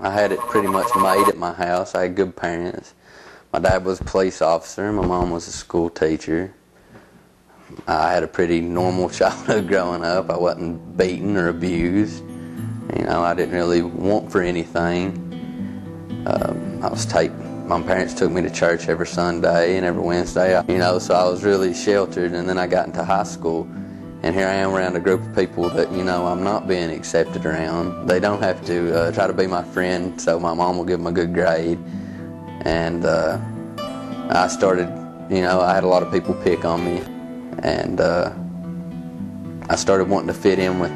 I had it pretty much made at my house. I had good parents. My dad was a police officer. My mom was a school teacher. I had a pretty normal childhood growing up. I wasn't beaten or abused. You know, I didn't really want for anything. My parents took me to church every Sunday and every Wednesday. You know, so I was really sheltered. And then I got into high school, and here I am around a group of people that, you know, I'm not being accepted around. They don't have to try to be my friend, so my mom will give them a good grade. And I started, you know, I had a lot of people pick on me, and I started wanting to fit in with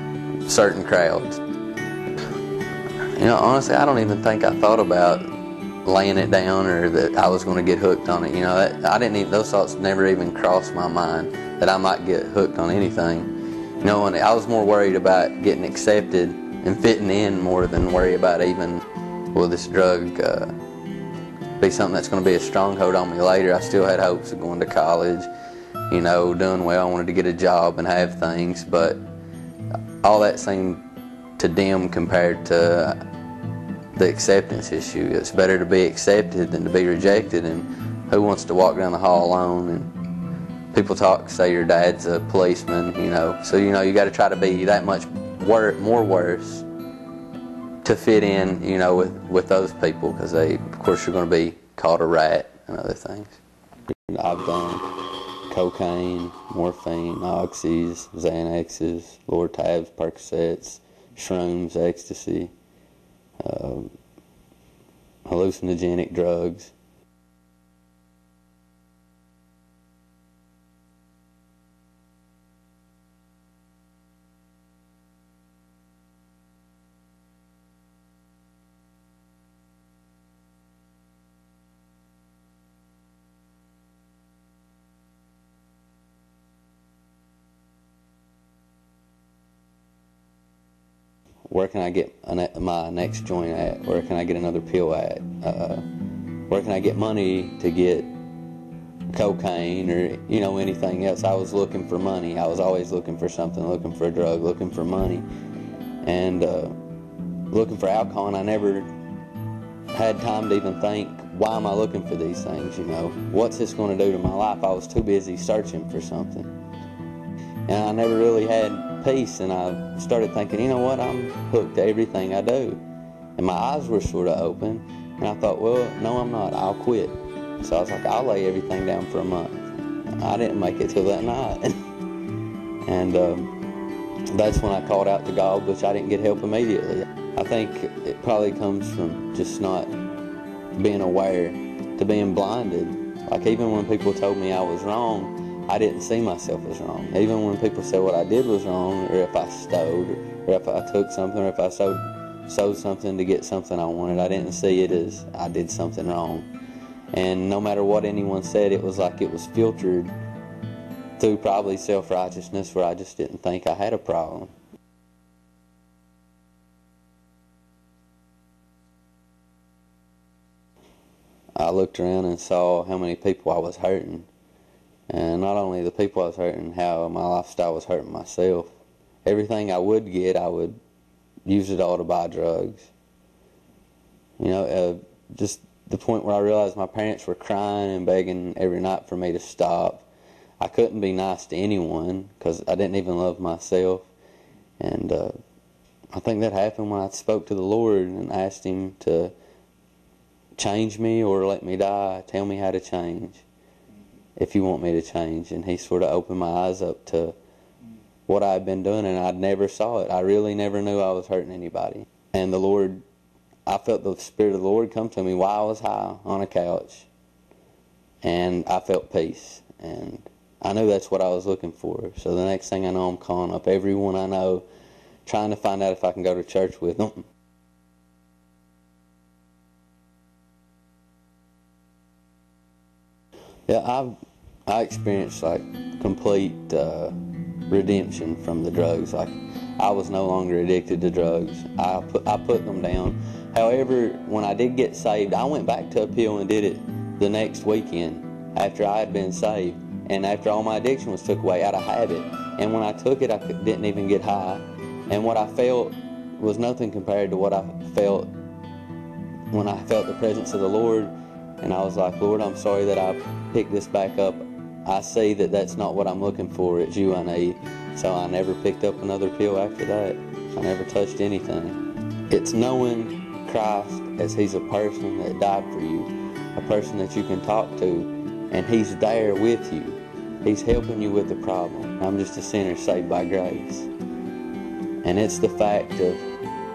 certain crowds. You know, honestly, I don't even think I thought about laying it down or that I was going to get hooked on it. You know, those thoughts never even crossed my mind that I might get hooked on anything. You know, and I was more worried about getting accepted and fitting in more than worry about even, will this drug be something that's going to be a stronghold on me later. I still had hopes of going to college, you know, doing well. I wanted to get a job and have things, but all that seemed to dim compared to the acceptance issue. It's better to be accepted than to be rejected, and who wants to walk down the hall alone? And people say your dad's a policeman, you know, so you know you got to try to be that much more worse to fit in, you know, with those people, because they, of course, you're going to be called a rat and other things. I've done cocaine, morphine, oxys, Xanaxes, Lortabs, Percocets, shrooms, ecstasy, hallucinogenic drugs. Where can I get my next joint at? Where can I get another pill at? Where can I get money to get cocaine or, you know, anything else? I was looking for money. I was always looking for something, looking for a drug, looking for money, and looking for alcohol. And I never had time to even think, why am I looking for these things? You know, what's this going to do to my life? I was too busy searching for something, and I never really had peace. And I started thinking, you know what, I'm hooked to everything I do. And my eyes were sort of open, and I thought, well, no, I'm not. I'll quit. So I was like, I'll lay everything down for a month. I didn't make it till that night. And that's when I called out to God, which I didn't get help immediately. I think it probably comes from just not being aware, to being blinded. Like, even when people told me I was wrong, I didn't see myself as wrong. Even when people said what I did was wrong, or if I stole, or if I took something, or if I sold something to get something I wanted, I didn't see it as I did something wrong. And no matter what anyone said, it was like it was filtered through probably self-righteousness, where I just didn't think I had a problem. I looked around and saw how many people I was hurting. And not only the people I was hurting, how my lifestyle was hurting myself. Everything I would get, I would use it all to buy drugs. You know, just the point where I realized my parents were crying and begging every night for me to stop. I couldn't be nice to anyone because I didn't even love myself. And I think that happened when I spoke to the Lord and asked Him to change me or let me die. Tell me how to change, if you want me to change. And He sort of opened my eyes up to what I had been doing, and I never saw it. I really never knew I was hurting anybody. And the Lord, I felt the Spirit of the Lord come to me while I was high on a couch, and I felt peace. And I knew that's what I was looking for. So the next thing I know, I'm calling up everyone I know, trying to find out if I can go to church with them. Yeah, I experienced like complete redemption from the drugs. Like, I was no longer addicted to drugs. I put them down. However, when I did get saved, I went back to a pill and did it the next weekend after I had been saved, and after all my addiction was took away out of habit. And when I took it, I didn't even get high, and what I felt was nothing compared to what I felt when I felt the presence of the Lord, and I was like, Lord, I'm sorry that I picked this back up. I see that that's not what I'm looking for. It's you I need. So I never picked up another pill after that. I never touched anything. It's knowing Christ as He's a person that died for you, a person that you can talk to, and He's there with you. He's helping you with the problem. I'm just a sinner saved by grace. And it's the fact of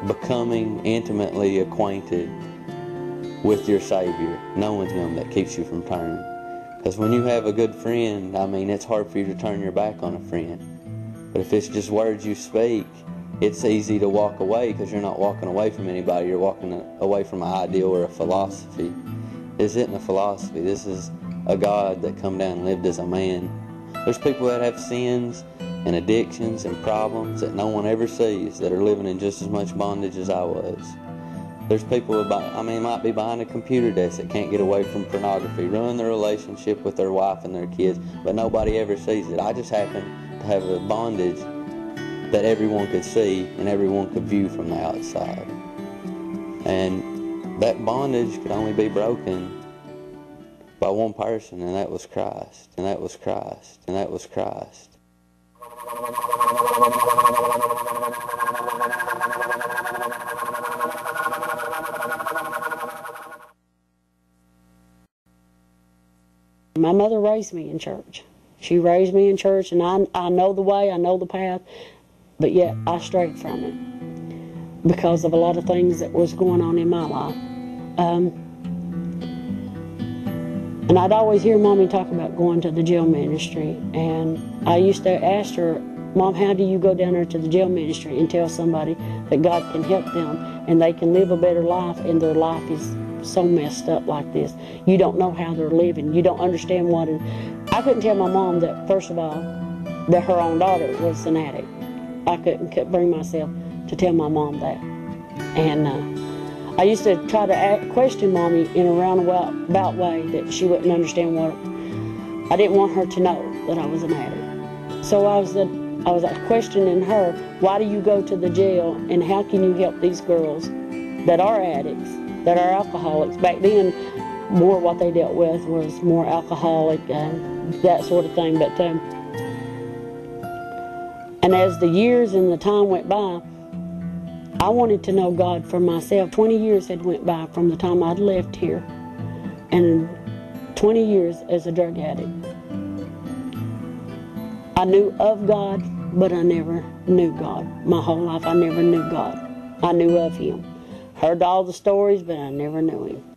becoming intimately acquainted with your Savior, knowing Him, that keeps you from turning. Because when you have a good friend, I mean, it's hard for you to turn your back on a friend. But if it's just words you speak, it's easy to walk away, because you're not walking away from anybody. You're walking away from an ideal or a philosophy. This isn't a philosophy. This is a God that come down and lived as a man. There's people that have sins and addictions and problems that no one ever sees, that are living in just as much bondage as I was. There's people might be behind a computer desk that can't get away from pornography, ruin their relationship with their wife and their kids, but nobody ever sees it. I just happen to have a bondage that everyone could see and everyone could view from the outside. And that bondage could only be broken by one person, and that was Christ. And that was Christ. And that was Christ. My mother raised me in church. She raised me in church, and I know the way, I know the path, but yet I strayed from it because of a lot of things that was going on in my life. And I'd always hear Mommy talk about going to the jail ministry, and I used to ask her, Mom, how do you go down there to the jail ministry and tell somebody that God can help them and they can live a better life, and their life is so messed up like this? You don't know how they're living. You don't understand what. I couldn't tell my mom that, first of all, that her own daughter was an addict. I couldn't bring myself to tell my mom that. And I used to try to question Mommy in a roundabout way that she wouldn't understand what. I didn't want her to know that I was an addict. So I was questioning her, why do you go to the jail, and how can you help these girls that are addicts, that are alcoholics? Back then, more what they dealt with was more alcoholic and that sort of thing. But and as the years and the time went by, I wanted to know God for myself. 20 years had went by from the time I'd left here, and 20 years as a drug addict. I knew of God, but I never knew God. My whole life I never knew God. I knew of Him. Heard all the stories, but I never knew Him.